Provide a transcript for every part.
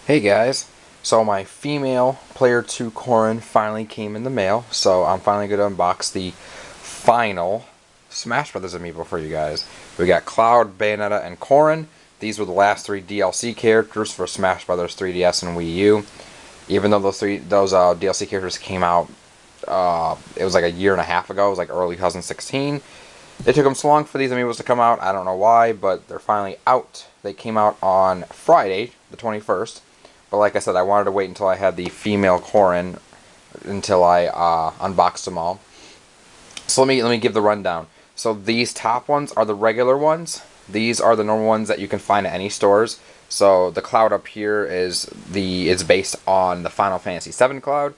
Hey guys, so my female player 2 Corrin finally came in the mail, so I'm finally going to unbox the final Smash Brothers amiibo for you guys. We got Cloud, Bayonetta, and Corrin. These were the last three DLC characters for Smash Brothers 3DS and Wii U. Even though those DLC characters came out, it was like a year and a half ago, it was like early 2016. It took them so long for these amiibos to come out, I don't know why, but they're finally out. They came out on Friday, the 21st. But like I said, I wanted to wait until I had the female Corrin until I unboxed them all. So let me give the rundown. So these top ones are the regular ones. These are the normal ones that you can find at any stores. So the Cloud up here is based on the Final Fantasy VII Cloud.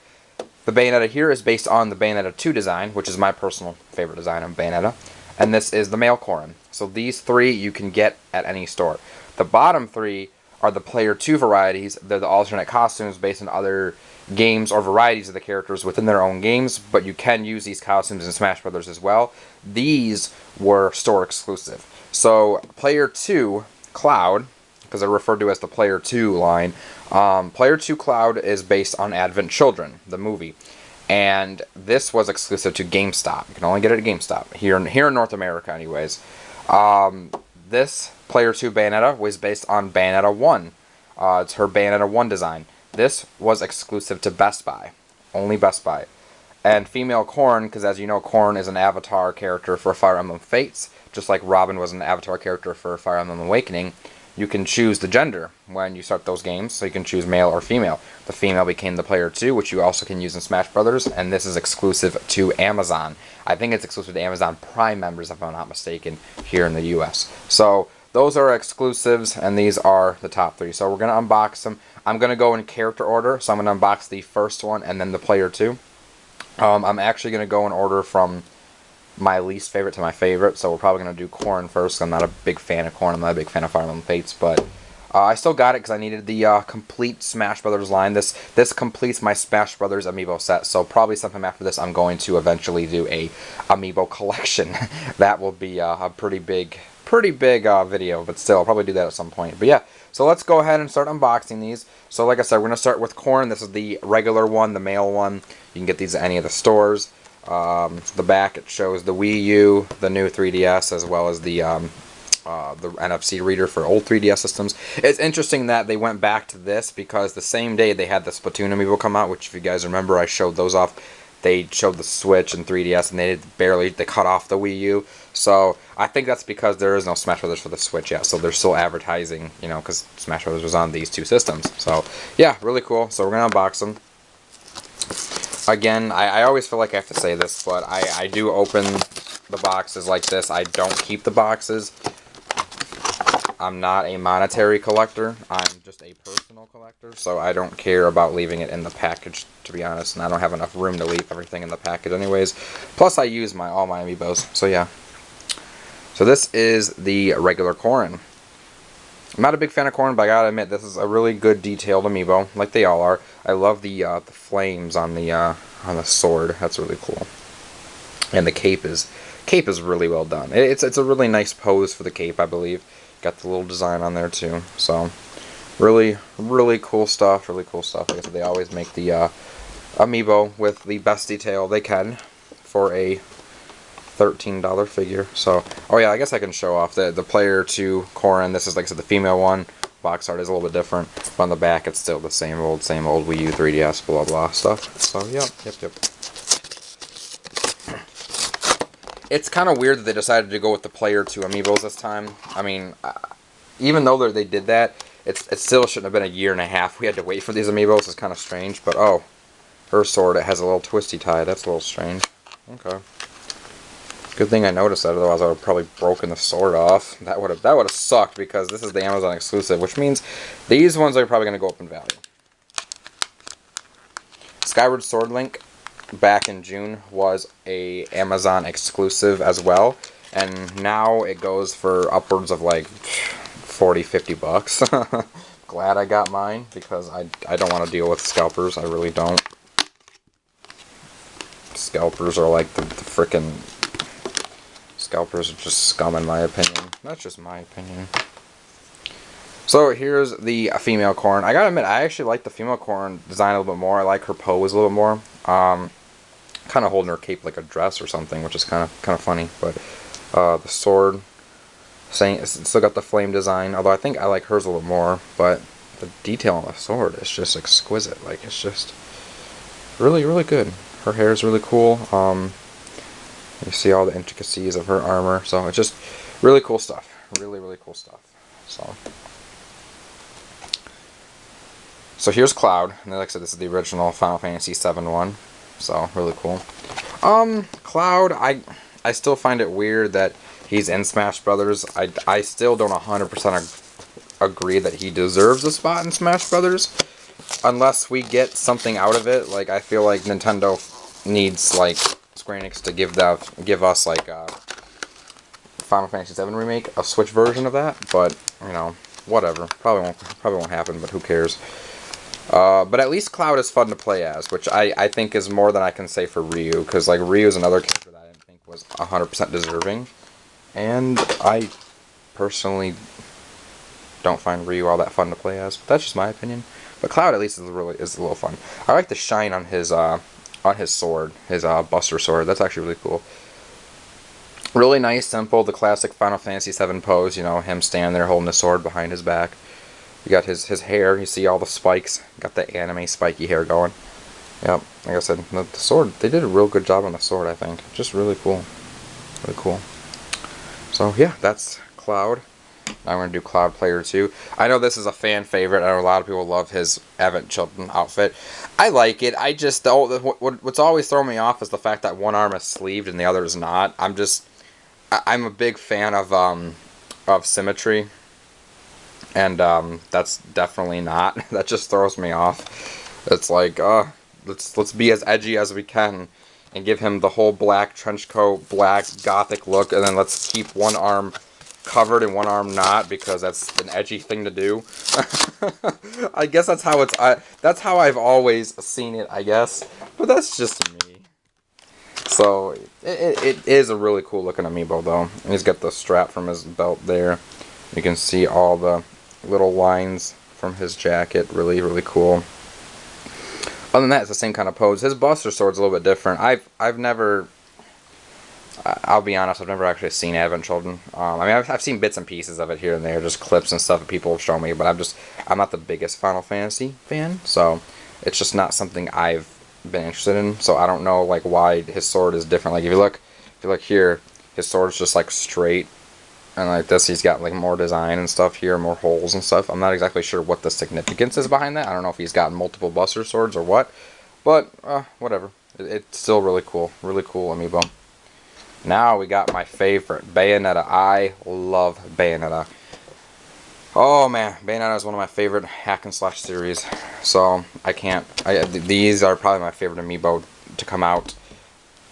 The Bayonetta here is based on the Bayonetta 2 design, which is my personal favorite design of Bayonetta. And this is the male Corrin. So these three you can get at any store. The bottom three are the player 2 varieties. They're the alternate costumes based on other games or varieties of the characters within their own games, but you can use these costumes in Smash Brothers as well. These were store exclusive. So player 2 Cloud, because they're referred to as the player 2 line, player 2 Cloud is based on Advent Children, the movie. And this was exclusive to GameStop. You can only get it at GameStop, here in North America anyways. This player 2 Bayonetta was based on Bayonetta 1. It's her Bayonetta 1 design. This was exclusive to Best Buy. Only Best Buy. And female Corrin, because as you know, Corrin is an avatar character for Fire Emblem Fates, just like Robin was an avatar character for Fire Emblem Awakening. You can choose the gender when you start those games, so you can choose male or female. The female became the player 2, which you also can use in Smash Brothers, and this is exclusive to Amazon. I think it's exclusive to Amazon Prime members, if I'm not mistaken, here in the US. So those are exclusives, and these are the top three. So we're going to unbox them. I'm going to go in character order, so I'm going to unbox the first one and then the player 2. I'm actually going to go in order from my least favorite to my favorite, so we're probably going to do Corrin first. I'm not a big fan of Corrin, I'm not a big fan of Fire Emblem Fates, but I still got it because I needed the complete Smash Brothers line. This completes my Smash Brothers amiibo set, so probably sometime after this I'm going to eventually do a amiibo collection. That will be a pretty big video, but still, I'll probably do that at some point. But yeah, so let's go ahead and start unboxing these. So like I said, we're going to start with Corrin. This is the regular one, the male one. You can get these at any of the stores. The back, it shows the Wii U, the new 3DS, as well as the NFC reader for old 3DS systems. It's interesting that they went back to this because the same day they had the Splatoon amiibo come out, which if you guys remember, I showed those off. They showed the Switch and 3DS, and they cut off the Wii U. So I think that's because there is no Smash Brothers for the Switch yet. So they're still advertising, you know, because Smash Brothers was on these two systems. So yeah, really cool. So we're gonna unbox them. Again, I always feel like I have to say this, but I do open the boxes like this. I don't keep the boxes. I'm not a monetary collector. I'm just a personal collector, so I don't care about leaving it in the package, to be honest, and I don't have enough room to leave everything in the package anyways. Plus, I use all my amiibos, so yeah. So this is the regular Corrin. I'm not a big fan of Corrin, but I gotta admit, this is a really good detailed amiibo, like they all are. I love the flames on the sword. That's really cool. And the cape is really well done. It's a really nice pose for the cape, I believe. Got the little design on there too. So really cool stuff. Really cool stuff. Like I said, they always make the amiibo with the best detail they can for a $13 figure. So, oh yeah, I guess I can show off the player 2 Corrin. This is, like I said, the female one. Box art is a little bit different, but on the back it's still the same old Wii U, 3DS, blah blah stuff. So yep. It's kind of weird that they decided to go with the player 2 amiibos this time. I mean, even though they did that, it still shouldn't have been a year and a half. We had to wait for these amiibos. It's kind of strange, but oh, her sword, it has a little twisty tie. That's a little strange. Okay. Good thing I noticed that, otherwise I would have probably broken the sword off. That would have sucked because this is the Amazon exclusive, which means these ones are probably going to go up in value. Skyward Sword Link back in June was a Amazon exclusive as well, and now it goes for upwards of like 40-50 bucks. Glad I got mine because I don't want to deal with scalpers. I really don't. Scalpers are like the frickin' scalpers are just scum in my opinion. That's just my opinion. So here's the female Corrin. I gotta admit, I actually like the female Corrin design a little bit more. I like her pose a little bit more. Kind of holding her cape like a dress or something, which is kind of funny. But the sword, it's still got the flame design. Although I think I like hers a little more. But the detail on the sword is just exquisite. Like, it's just really, really good. Her hair is really cool. You see all the intricacies of her armor. So it's just really cool stuff. Really, really cool stuff. So here's Cloud, and like I said, this is the original Final Fantasy VII one, so really cool. Cloud, I still find it weird that he's in Smash Brothers. I still don't 100% agree that he deserves a spot in Smash Brothers, unless we get something out of it. Like, I feel like Nintendo needs, like, Square Enix to give us like Final Fantasy VII Remake, a Switch version of that, but, you know, whatever. Probably won't happen, but who cares. But at least Cloud is fun to play as, which I think is more than I can say for Ryu, because like Ryu is another character that I didn't think was 100% deserving, and I personally don't find Ryu all that fun to play as. But that's just my opinion. But Cloud at least is a little fun. I like the shine on his sword, his Buster Sword. That's actually really cool. Really nice, simple, the classic Final Fantasy VII pose. You know, him standing there holding the sword behind his back. You got his hair, you see all the spikes, got the anime spiky hair going. Yep, like I said, the sword, they did a real good job on the sword, I think. Just really cool. Really cool. So yeah, that's Cloud. Now we're going to do Cloud Player 2. I know this is a fan favorite. I know a lot of people love his Advent Children outfit. I like it. I just, what's always thrown me off is the fact that one arm is sleeved and the other is not. I'm a big fan of symmetry. And that's definitely not. That just throws me off. It's like, let's be as edgy as we can and give him the whole black trench coat, black gothic look, and then let's keep one arm covered and one arm not, because that's an edgy thing to do. I guess that's how that's how I've always seen it, I guess. But that's just me. So it is a really cool looking amiibo though. And he's got the strap from his belt there. You can see all the little lines from his jacket. Really, really cool. Other than that, it's the same kind of pose. His Buster Sword's a little bit different. I've never, I'll be honest, I've never actually seen Advent Children. I mean, I've seen bits and pieces of it here and there, just clips and stuff that people have shown me, but I'm not the biggest Final Fantasy fan, so it's just not something I've been interested in. So I don't know like why his sword is different. Like if you look here, his sword's just like straight. And like this, he's got like more design and stuff here, more holes and stuff. I'm not exactly sure what the significance is behind that. I don't know if he's got multiple Buster Swords or what. But, whatever. It's still really cool. Really cool amiibo. Now we got my favorite, Bayonetta. I love Bayonetta. Oh man, Bayonetta is one of my favorite hack and slash series. So, these are probably my favorite amiibo to come out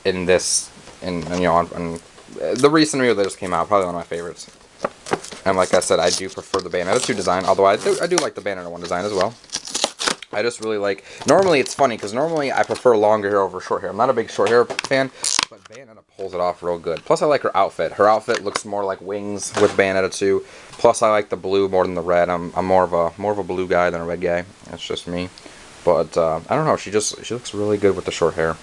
in this, the recent amiibo that just came out, probably one of my favorites. And like I said, I do prefer the Bayonetta 2 design, although I do like the Bayonetta 1 design as well. I just really like, normally it's funny, because normally I prefer longer hair over short hair. I'm not a big short hair fan, but Bayonetta pulls it off real good. Plus I like her outfit. Her outfit looks more like wings with Bayonetta 2. Plus I like the blue more than the red. I'm more of a blue guy than a red guy. That's just me. But I don't know, she looks really good with the short hair.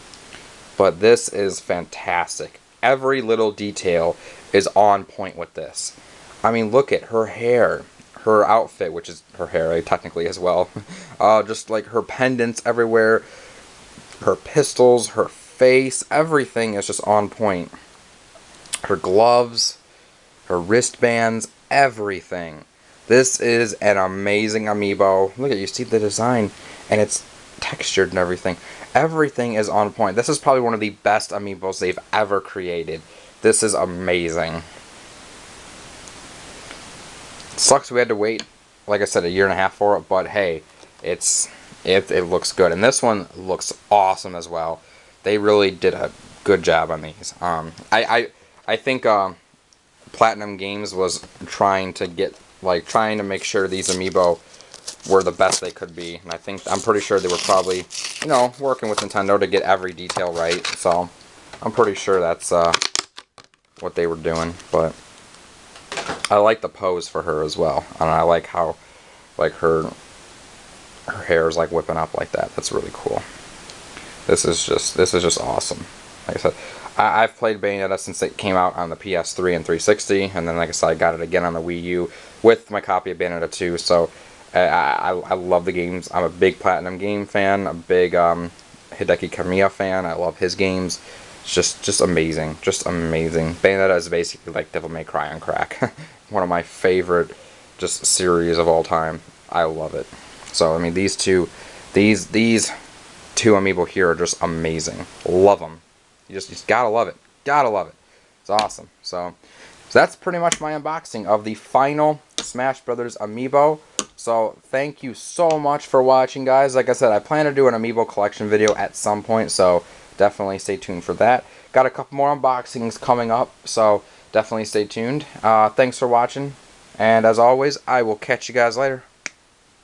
But this is fantastic. Every little detail is on point with this. I mean, look at her hair, her outfit, which is her hair technically as well. Just like her pendants everywhere, her pistols, her face, everything is just on point. Her gloves, her wristbands, everything. This is an amazing amiibo. Look at, you see the design, and it's textured and everything. Everything is on point. This is probably one of the best amiibos they've ever created. This is amazing. It sucks we had to wait, like I said, 1.5 years for it, but hey, it looks good. And this one looks awesome as well. They really did a good job on these. I think Platinum Games was trying to make sure these amiibo were the best they could be, and I'm pretty sure they were probably, working with Nintendo to get every detail right. So I'm pretty sure that's what they were doing. But I like the pose for her as well, and I like how like her hair is like whipping up like that. That's really cool. This is just awesome. Like I said, I've played Bayonetta since it came out on the PS3 and 360, and then like I said, I got it again on the Wii U with my copy of Bayonetta 2. So I love the games. I'm a big Platinum game fan, a big Hideki Kamiya fan. I love his games. It's just amazing, just amazing. Bayonetta is basically like Devil May Cry on crack. One of my favorite just series of all time. I love it. So I mean, these two amiibo here are just amazing. Love them. You just gotta love it. Gotta love it. It's awesome. So that's pretty much my unboxing of the final Smash Brothers amiibo. So thank you so much for watching, guys. Like I said, I plan to do an amiibo collection video at some point, so definitely stay tuned for that. Got a couple more unboxings coming up, so definitely stay tuned. Thanks for watching, and as always, I will catch you guys later.